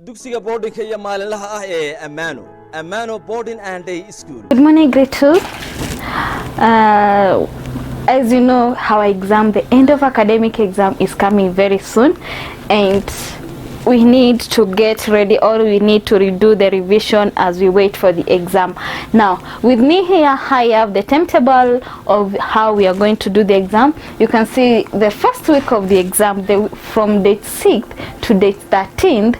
dugsiga boardingka iyo maalinlaha ah ee Amano Boarding and Day School. Good morning, grade 2. As you know, our exam, the end of academic exam is coming very soon, and we need to get ready, or we need to redo the revision as we wait for the exam. Now, with me here, I have the timetable of how we are going to do the exam. You can see the first week of the exam, from date 6th to date 13th.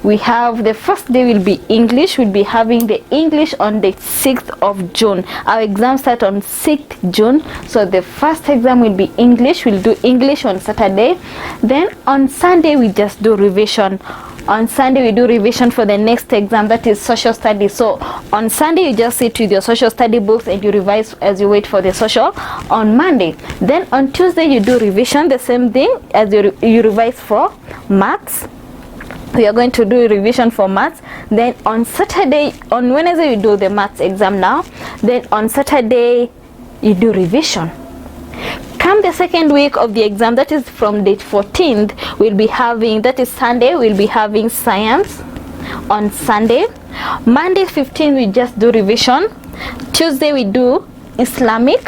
We have the first day will be English. We'll be having the English on the 6th of June. Our exam starts on 6th June. So the first exam will be English. We'll do English on Saturday. Then on Sunday, we just do revision. On Sunday, we do revision for the next exam, that is social studies. So on Sunday, you just sit with your social study books and you revise as you wait for the social on Monday. Then on Tuesday, you do revision, the same thing as you revise for maths. We are going to do revision for maths. Then on Wednesday you do the maths exam now. Then on Saturday you do revision. Come the second week of the exam, that is from date 14th, we'll be having, that is Sunday, we'll be having science on Sunday. Monday 15th we just do revision. Tuesday we do Islamic.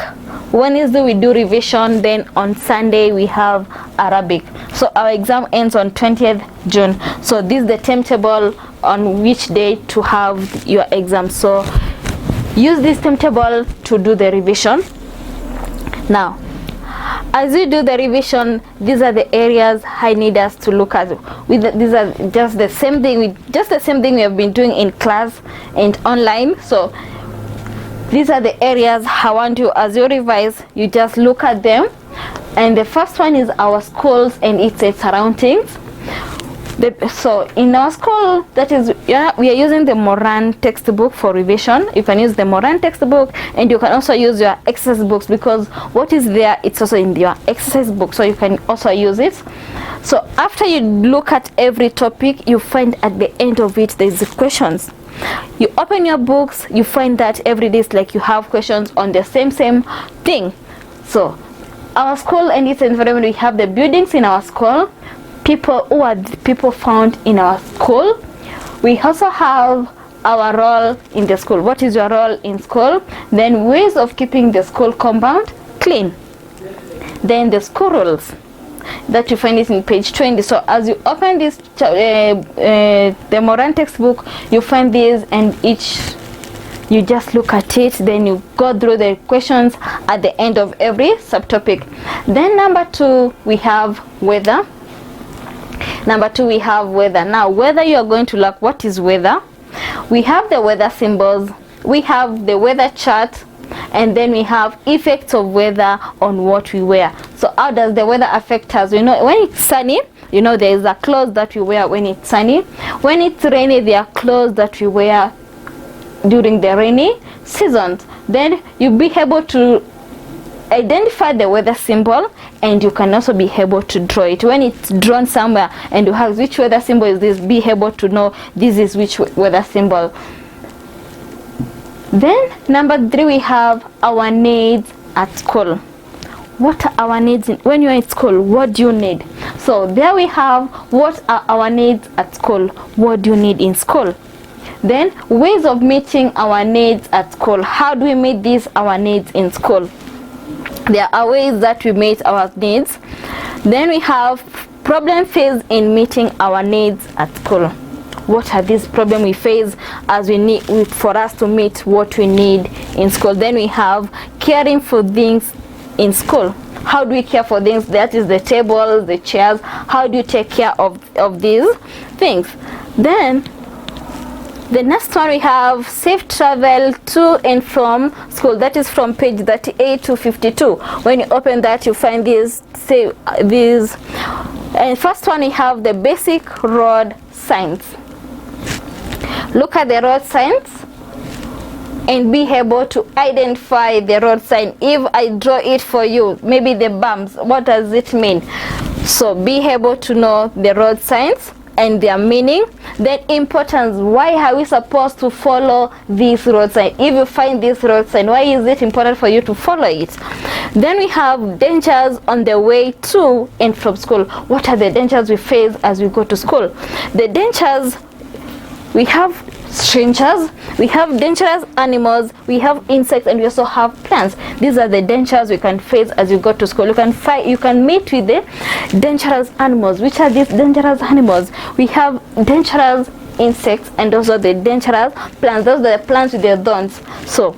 Wednesday we do revision. Then on Sunday we have Arabic. So our exam ends on 20th June. So this is the timetable on which day to have your exam. So use this timetable to do the revision. Now, as you do the revision, these are the areas I need us to look at. These are just the same thing we have been doing in class and online. So these are the areas I want you, as you revise, you just look at them. And the first one is our schools and its surroundings. So in our school, that is, we are using the Moran textbook for revision. You can use the Moran textbook, and you can also use your exercise books, because what is there, it's also in your exercise book, so you can also use it. So after you look at every topic, you find at the end of it there's questions. You open your books, you find that every day is like you have questions on the same thing. So our school and its environment, we have the buildings in our school, who are the people found in our school. We also have our role in the school. What is your role in school? Then ways of keeping the school compound clean. Then the school rules that you find it in page 20. So as you open this the Moran textbook, you find these, and you just look at it, then you go through the questions at the end of every subtopic. Then number 2, we have weather. Now, weather, you are going to look what is weather. We have the weather symbols, we have the weather chart, and then we have effects of weather on what we wear. So how does the weather affect us? You know, when it's sunny, you know, there is a clothes that we wear when it's sunny. When it's rainy, there are clothes that we wear during the rainy seasons. Then you'll be able to identify the weather symbol, and you can also be able to draw it. When it's drawn somewhere and you have which weather symbol is this, be able to know this is which weather symbol. Then number 3, we have our needs at school. What are our needs when you're in school? What do you need? So there we have what are our needs at school. What do you need in school? Then ways of meeting our needs at school. How do we meet our needs in school? There are ways that we meet our needs. Then we have problem faced in meeting our needs at school. What are these problems we face as we need for us to meet what we need in school? Then we have caring for things in school. How do we care for things? That is the tables, the chairs. How do you take care of these things? Then the next one, we have safe travel to and from school. That is from page 38 to 52. When you open that, you find these. And first one, we have the basic road signs. Look at the road signs and be able to identify the road sign. If I draw it for you, maybe the bumps, what does it mean? So be able to know the road signs and their meaning. Then importance, why are we supposed to follow this road sign? If you find this road sign, why is it important for you to follow it? Then we have dangers on the way to and from school. What are the dangers we face as we go to school? The dangers, we have strangers, we have dangerous animals, we have insects, and we also have plants. These are the dangers we can face as you go to school. You can meet with the dangerous animals. Which are these dangerous animals? We have dangerous insects and also the dangerous plants. Those are the plants with their thorns. So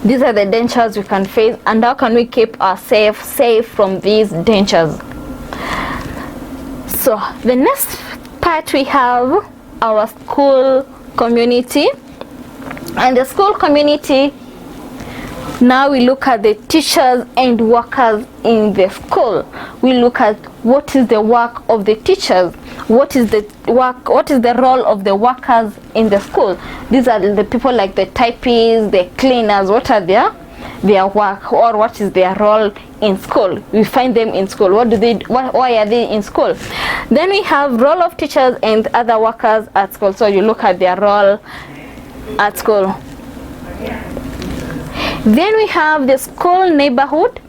these are the dangers we can face, and how can we keep ourselves safe from these dangers? So the next part, we have our school community. And the school community, now we look at the teachers and workers in the school. We look at what is the work of the teachers, what is the role of the workers in the school. These are the people like the typists, the cleaners. What are their work, or what is their role in school? We find them in school. Why are they in school? Then we have role of teachers and other workers at school. So you look at their role at school. Then we have the school neighborhood.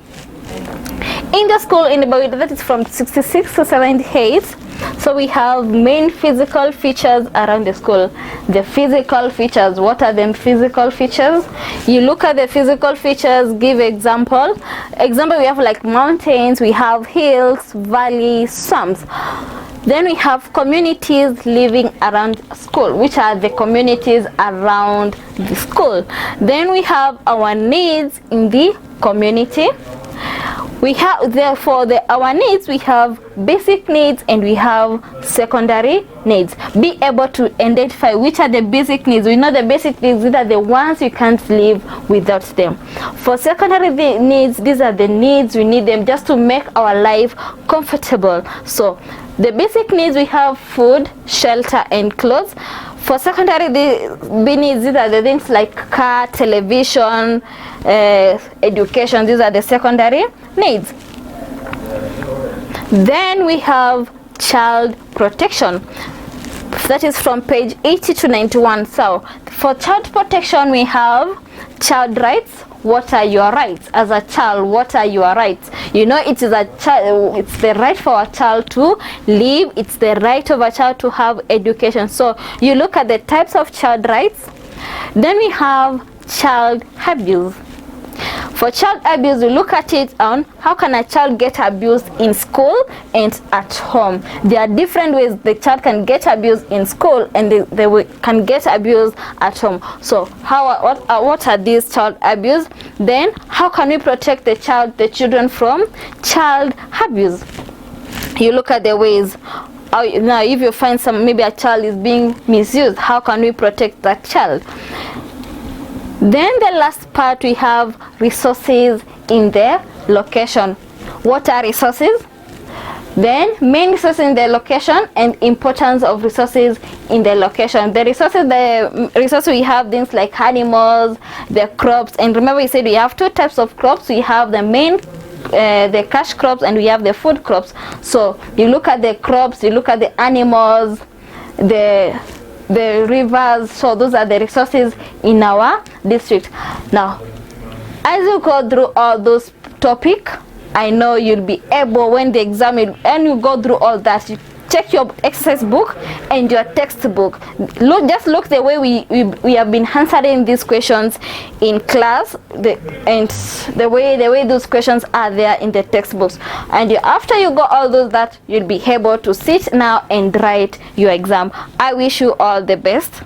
In the school neighborhood, that is from 66 to 78. So we have main physical features around the school. The physical features, what are the physical features? You look at the physical features, give example. We have like mountains, we have hills, valleys, swamps. Then we have communities living around school. Which are the communities around the school? Then we have our needs in the community. We have, therefore, our needs, we have basic needs and we have secondary needs. Be able to identify which are the basic needs. We know the basic needs, these are the ones you can't live without them. For secondary needs, these are the needs we need them just to make our life comfortable. So the basic needs, we have food, shelter, and clothes. For secondary needs, these are the things like car, television, education. These are the secondary needs. Then we have child protection. That is from page 80 to 91. So for child protection, we have child rights. What are your rights as a child? What are your rights? You know, it is it's the right for a child to live. It's the right of a child to have education. So you look at the types of child rights. Then we have child abuse. For child abuse, we look at it on how can a child get abused in school and at home. There are different ways the child can get abused in school and they can get abused at home. So what are these child abuse? Then how can we protect the children from child abuse? You look at the ways. Now if you find maybe a child is being misused, how can we protect that child? Then the last part, we have resources in the location. What are resources? Then main resources in the location and importance of resources in the location. The resources we have things like animals, the crops, and remember we said we have two types of crops. We have the main the cash crops and we have the food crops. So you look at the crops, you look at the animals, the rivers. So those are the resources in our district. Now as you go through all those topics, I know you'll be able, when the exam and you go through all that, you check your exercise book and your textbook. Just look the way we have been answering these questions in class, and the way those questions are there in the textbooks. And after you go all those that, you'll be able to sit now and write your exam. I wish you all the best.